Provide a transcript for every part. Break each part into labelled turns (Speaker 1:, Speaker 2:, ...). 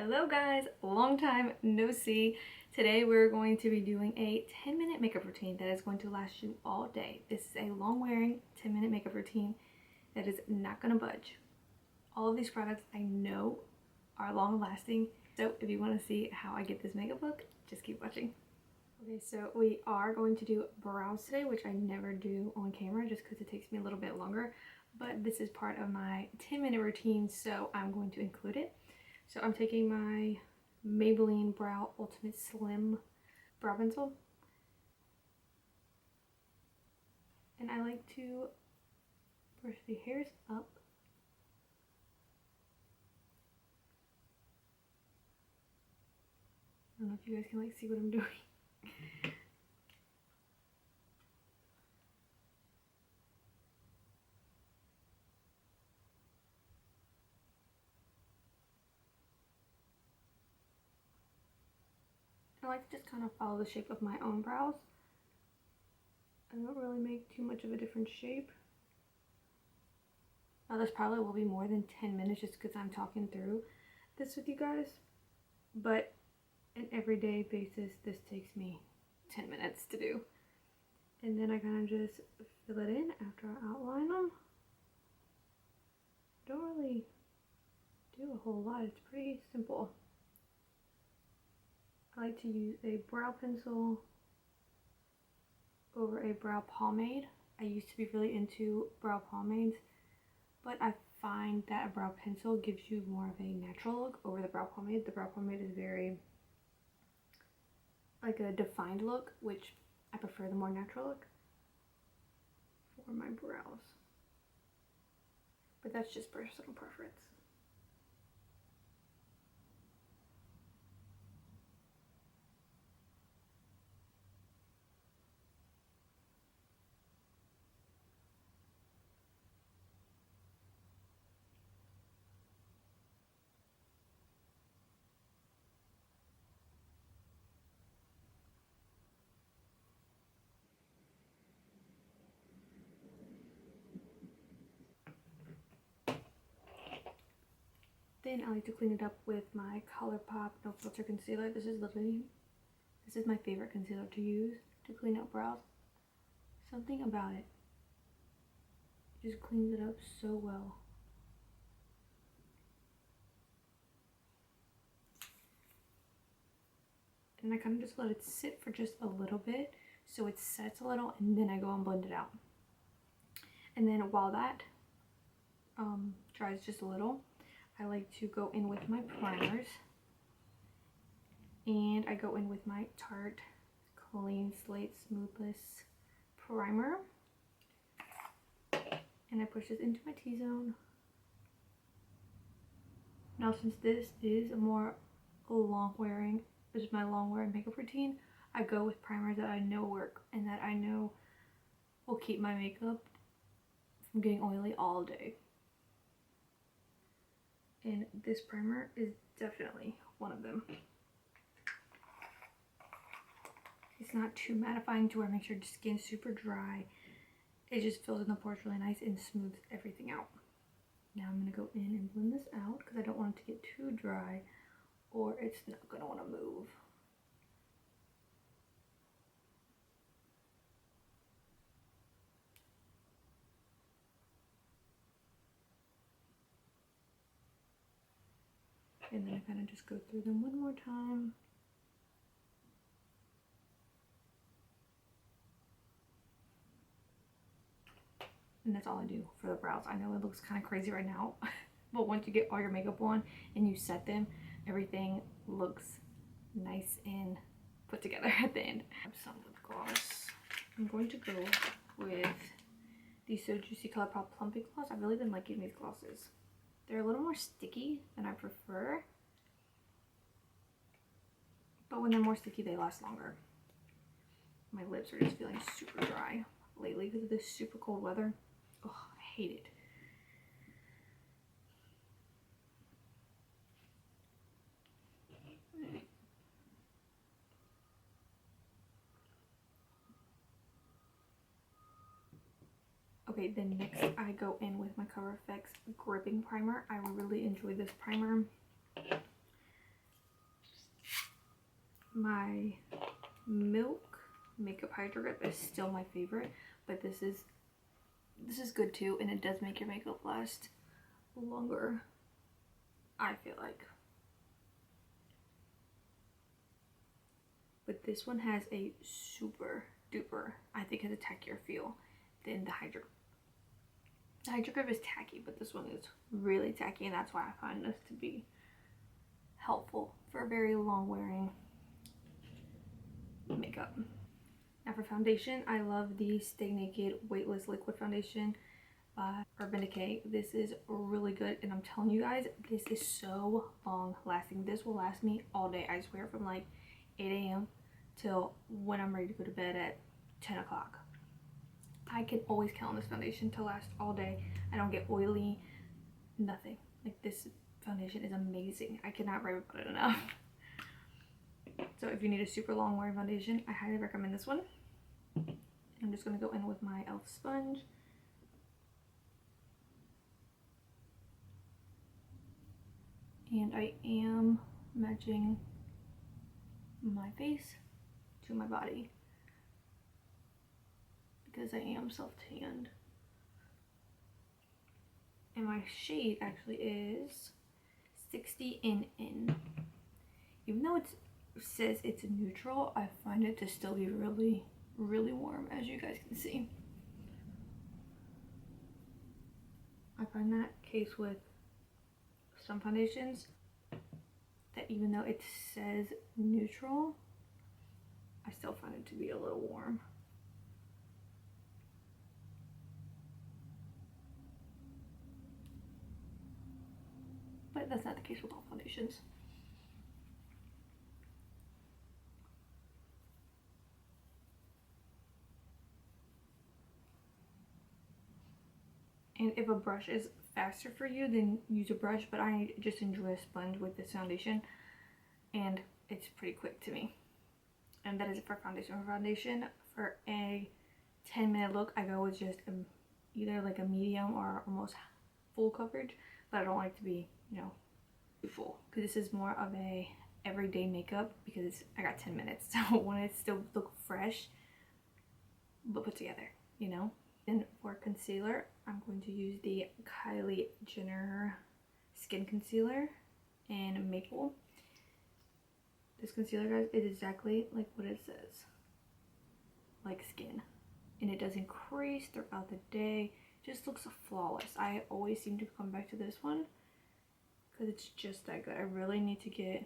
Speaker 1: Hello guys, long time no see. Today we're going to be doing a 10-minute makeup routine that is going to last you all day. This is a long wearing 10-minute makeup routine that is not going to budge. All of these products I know are long lasting, so if you want to see how I get this makeup look, just keep watching. Okay, so we are going to do brows today, which I never do on camera just because it takes me a little bit longer, but this is part of my 10-minute routine, so I'm going to include it. So I'm taking my Maybelline Brow Ultimate Slim brow pencil, and I like to brush the hairs up. I don't know if you guys can see what I'm doing. I like to just kind of follow the shape of my own brows. I don't really make too much of a different shape. Now this probably will be more than 10 minutes just because I'm talking through this with you guys. But an everyday basis, this takes me 10 minutes to do. And then I kind of just fill it in after I outline them. Don't really do a whole lot, it's pretty simple. I like to use a brow pencil over a brow pomade. I used to be really into brow pomades, but I find that a brow pencil gives you more of a natural look over the brow pomade. The brow pomade is very like a defined look, which I prefer the more natural look for my brows. But that's just personal preference. Then I like to clean it up with my ColourPop No Filter Concealer. This is my favorite concealer to use to clean up brows. Something about it just cleans it up so well. And I kind of just let it sit for just a little bit so it sets a little, and then I go and blend it out. And then while that dries just a little, I like to go in with my primers, and I go in with my Tarte Clean Slate Smoothless Primer, and I push this into my T-zone. Now since this is a more this is my long wearing makeup routine, I go with primers that I know work and that I know will keep my makeup from getting oily all day. And this primer is definitely one of them. It's not too mattifying to where it makes your skin super dry. It just fills in the pores really nice and smooths everything out. Now I'm going to go in and blend this out because I don't want it to get too dry or it's not going to want to move. And then I kind of just go through them one more time. And that's all I do for the brows. I know it looks kind of crazy right now, but once you get all your makeup on and you set them, everything looks nice and put together at the end. I have some lip gloss. I'm going to go with the So Juicy ColourPop Plumping Gloss. I've really been liking these glosses. They're a little more sticky than I prefer, but when they're more sticky, they last longer. My lips are just feeling super dry lately because of this super cold weather. Oh, I hate it. Okay, then next I go in with my Cover FX Gripping Primer. I really enjoy this primer. My Milk Makeup Hydro Grip is still my favorite, but this is good too, and it does make your makeup last longer, I feel like. But this one has a super duper, I think, has a tackier feel than the Hydro. The Hydro Grip is tacky, but this one is really tacky, and that's why I find this to be helpful for very long wearing makeup. Now for foundation, I love the Stay Naked Weightless Liquid Foundation by Urban Decay. This is really good, and I'm telling you guys, this is so long lasting. This will last me all day. I swear, from like 8 a.m. till when I'm ready to go to bed at 10 o'clock. I can always count on this foundation to last all day. I don't get oily, nothing. Like, this foundation is amazing. I cannot rave about it enough. So if you need a super long wearing foundation, I highly recommend this one. I'm just going to go in with my e.l.f. sponge. And I am matching my face to my body because I am self-tanned. And my shade actually is 60 in. Even though it says it's neutral, I find it to still be really, really warm, as you guys can see. I find that case with some foundations, that even though it says neutral, I still find it to be a little warm. But that's not the case with all foundations. And if a brush is faster for you, then use a brush, but I just enjoy a sponge with this foundation, and it's pretty quick to me. And that is it for foundation. For foundation, for a 10-minute look, I go with just either like a medium or almost full coverage, but I don't like to be, you know, too full, because this is more of a everyday makeup, because I got 10 minutes, so I want it to still look fresh but put together, you know. And for concealer, I'm going to use the Kylie Jenner Skin Concealer in Maple. This concealer, guys, is exactly like what it says, like skin, and it doesn't crease throughout the day. It just looks flawless. I always seem to come back to this one because it's just that good. I really need to get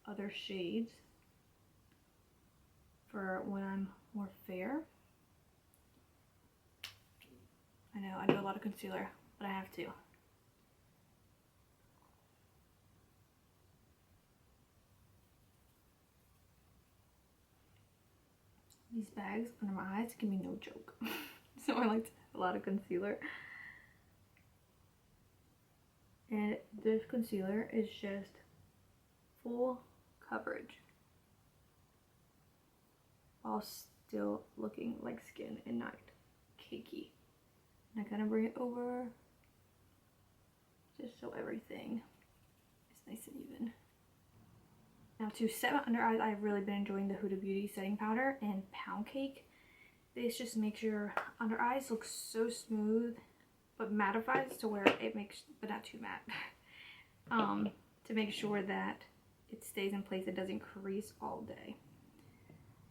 Speaker 1: other shades for when I'm more fair. I know, I do a lot of concealer, but I have to. These bags under my eyes give me no joke. So I like to have a lot of concealer. And this concealer is just full coverage while still looking like skin and not cakey. And I kind of bring it over just so everything is nice and even. Now to set my under eyes, I've really been enjoying the Huda Beauty setting powder and Pound Cake. This just makes your under eyes look so smooth, but mattifies to where it makes, but not too matte. To make sure that it stays in place, it doesn't crease all day.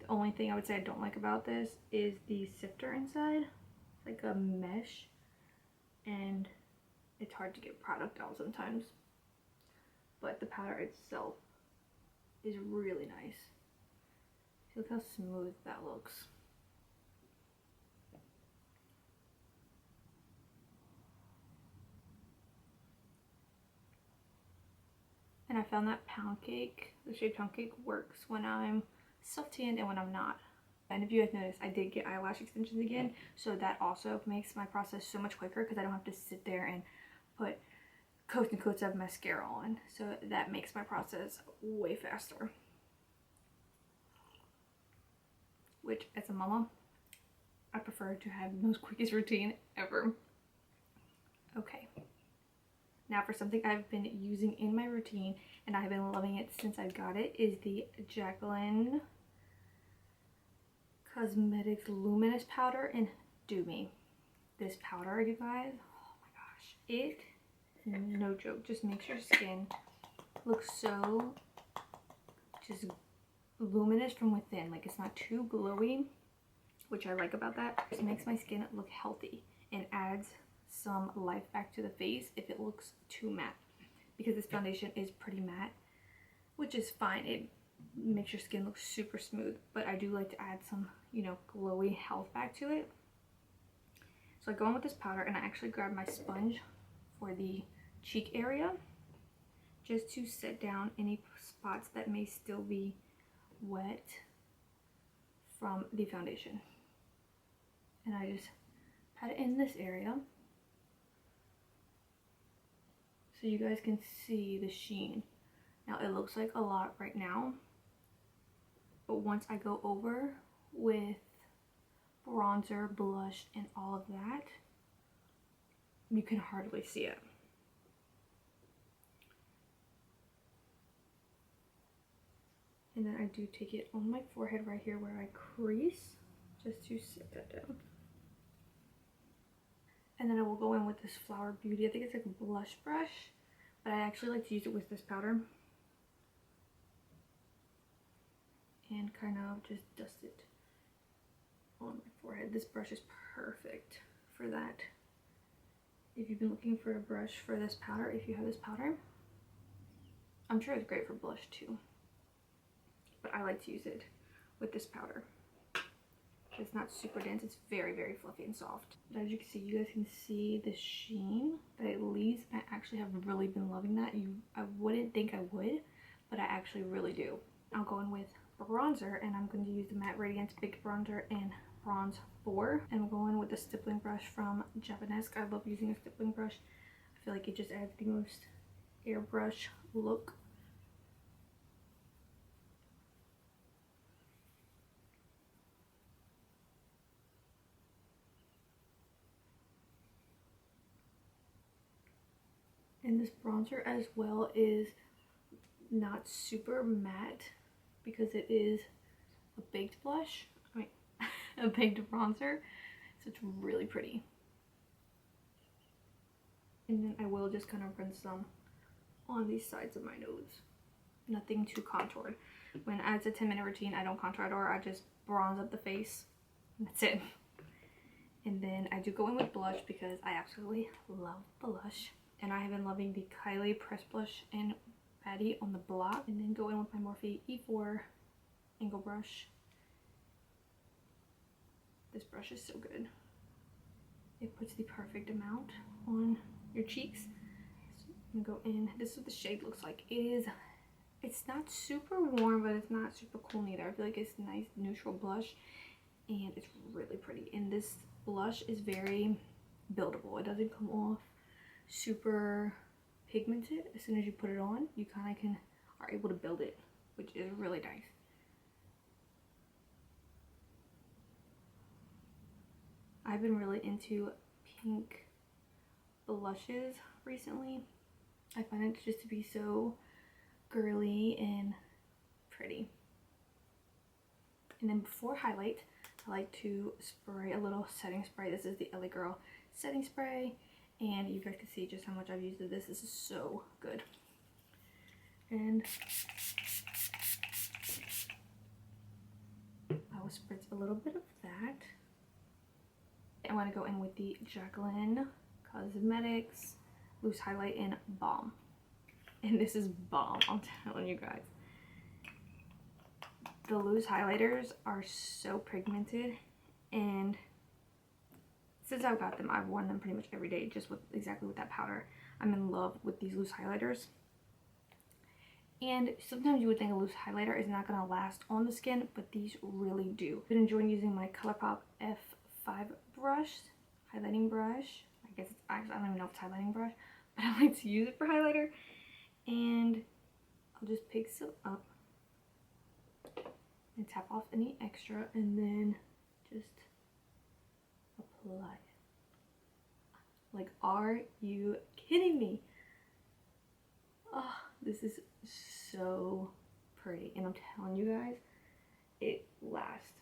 Speaker 1: The only thing I would say I don't like about this is the sifter inside. It's like a mesh, and it's hard to get product out sometimes. But the powder itself is really nice. See, look how smooth that looks. And I found that Pound Cake, the shade Pound Cake, works when I'm self-tanned and when I'm not. And if you guys noticed, I did get eyelash extensions again, so that also makes my process so much quicker because I don't have to sit there and put coats and coats of mascara on. So that makes my process way faster. Which, as a mama, I prefer to have the most quickest routine ever. Okay. Now for something I've been using in my routine, and I've been loving it since I got it, is the Jacqueline Cosmetics Luminous Powder in Do Me. This powder, you guys, oh my gosh, it, no joke, just makes your skin look so just luminous from within. Like, it's not too glowy, which I like about that. It makes my skin look healthy and adds some life back to the face if it looks too matte, because this foundation is pretty matte, which is fine. It makes your skin look super smooth, but I do like to add some, you know, glowy health back to it. So I go in with this powder, and I actually grab my sponge for the cheek area just to set down any spots that may still be wet from the foundation. And I just pat it in this area so you guys can see the sheen. Now it looks like a lot right now, but once I go over with bronzer, blush, and all of that, you can hardly see it. And then I do take it on my forehead right here where I crease, just to set that down. And then I will go in with this Flower Beauty, I think it's like a blush brush, but I actually like to use it with this powder. And kind of just dust it on my forehead. This brush is perfect for that. If you've been looking for a brush for this powder, if you have this powder, I'm sure it's great for blush too. But I like to use it with this powder. It's not super dense, it's very, very fluffy and soft. But as you can see, you guys can see the sheen that it leaves. I actually have really been loving that. I wouldn't think I would, but I actually really do. I'll go in with bronzer, and I'm going to use the Matte Radiance Big Bronzer in Bronze 4. And I'm going with the stippling brush from Japanesque. I love using a stippling brush. I feel like it just adds the most airbrush look. And this bronzer as well is not super matte because it is a baked blush, a baked bronzer, so it's really pretty. And then I will just kind of run some on these sides of my nose. Nothing too contoured. When it's a 10-minute routine, I don't contour at all. I just bronze up the face. That's it. And then I do go in with blush because I absolutely love blush. And I have been loving the Kylie Press Blush in Baddie on the block. And then go in with my Morphe E4 angle brush. This brush is so good. It puts the perfect amount on your cheeks. So I'm gonna go in. This is what the shade looks like. It's not super warm, but it's not super cool neither. I feel like it's a nice neutral blush, and it's really pretty. And this blush is very buildable. It doesn't come off super pigmented. As soon as you put it on, you kind of are able to build it, which is really nice. I've been really into pink blushes recently. I find it just to be so girly and pretty. And then before highlight, I like to spray a little setting spray. This is the LA Girl setting spray, and you guys can see just how much I've used of this. This is so good. And I will spritz a little bit of that. I want to go in with the Jacqueline Cosmetics Loose Highlight in Balm. And this is bomb, I'm telling you guys. The loose highlighters are so pigmented, and since I've got them, I've worn them pretty much every day, just with exactly with that powder. I'm in love with these loose highlighters. And sometimes you would think a loose highlighter is not going to last on the skin, but these really do. I've been enjoying using my ColourPop F5 brush, highlighting brush. I guess it's actually, I don't even know if it's highlighting brush, but I like to use it for highlighter. And I'll just pick some up and tap off any extra, and then just apply it. Like, are you kidding me? This is so pretty, and I'm telling you guys, it lasts.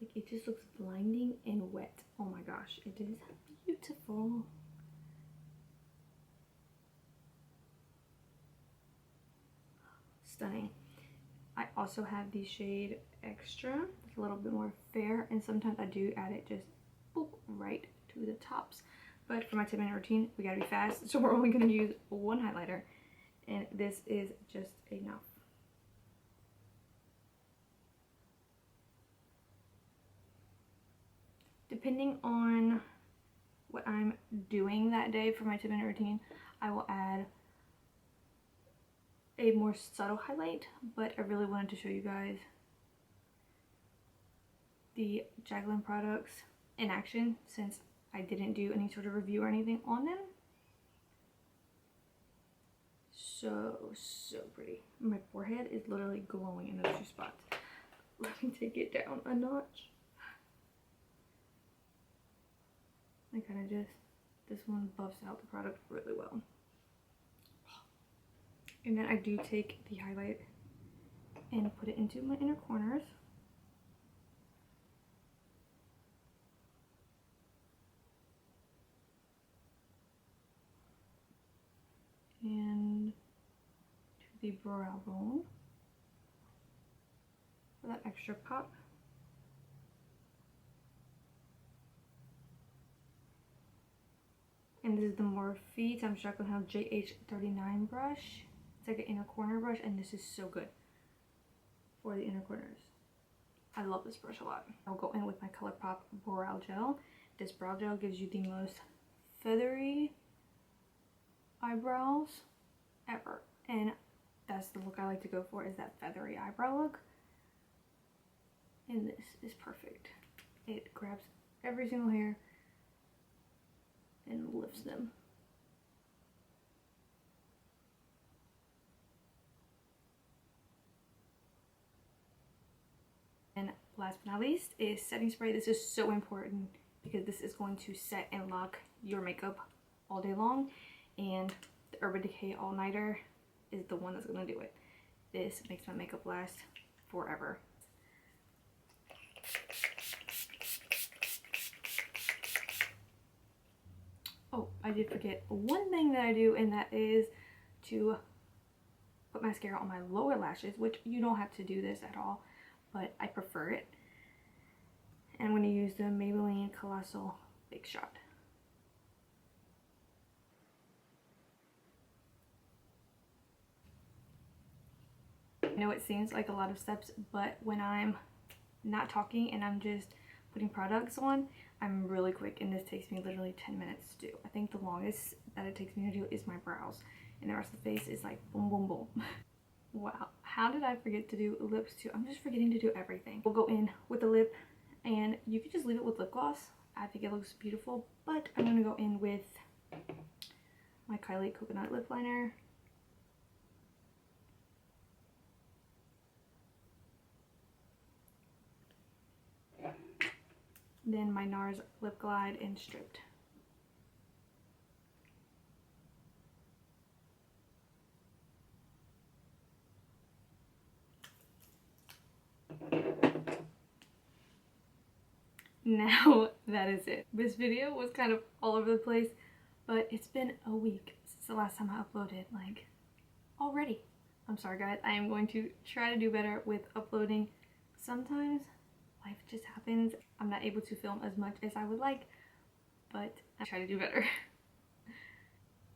Speaker 1: Like, it just looks blinding and wet. Oh my gosh, it is beautiful. Stunning. I also have the shade Extra. It's a little bit more fair, and sometimes I do add it just boop, right to the tops. But for my 10-minute routine, we gotta be fast, so we're only gonna use one highlighter, and this is just enough. Depending on what I'm doing that day for my 10-minute routine, I will add a more subtle highlight, but I really wanted to show you guys the Jaclyn products in action since I didn't do any sort of review or anything on them. So pretty. My forehead is literally glowing in those two spots. Let me take it down a notch. I kind of just, this one buffs out the product really well. And then I do take the highlight and put it into my inner corners. And to the brow bone for that extra pop. And this is the Morphe Times Jaclyn Hill JH39 brush. It's like an inner corner brush, and this is so good for the inner corners. I love this brush a lot. I'll go in with my ColourPop Brow Gel. This brow gel gives you the most feathery eyebrows ever, and that's the look I like to go for, is that feathery eyebrow look. And this is perfect. It grabs every single hair and lifts them. And last but not least is setting spray. This is so important because this is going to set and lock your makeup all day long, and the Urban Decay All Nighter is the one that's going to do it. This makes my makeup last forever. Oh, I did forget one thing that I do, and that is to put mascara on my lower lashes, which you don't have to do this at all, but I prefer it. And I'm going to use the Maybelline Colossal Big Shot. I know it seems like a lot of steps, but when I'm not talking and I'm just putting products on, I'm really quick, and this takes me literally 10 minutes to do. I think the longest that it takes me to do is my brows, and the rest of the face is like boom, boom, boom. Wow, how did I forget to do lips too? I'm just forgetting to do everything. We'll go in with the lip, and you could just leave it with lip gloss. I think it looks beautiful, but I'm gonna go in with my Kylie Coconut Lip Liner. Then my NARS Lip Glide in Stripped. Now that is it. This video was kind of all over the place, but it's been a week since the last time I uploaded, like, already. I'm sorry guys, I am going to try to do better with uploading. Sometimes life just happens. I'm not able to film as much as I would like, but I try to do better.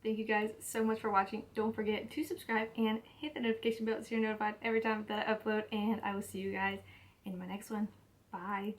Speaker 1: Thank you guys so much for watching. Don't forget to subscribe and hit the notification bell so you're notified every time that I upload, and I will see you guys in my next one. Bye.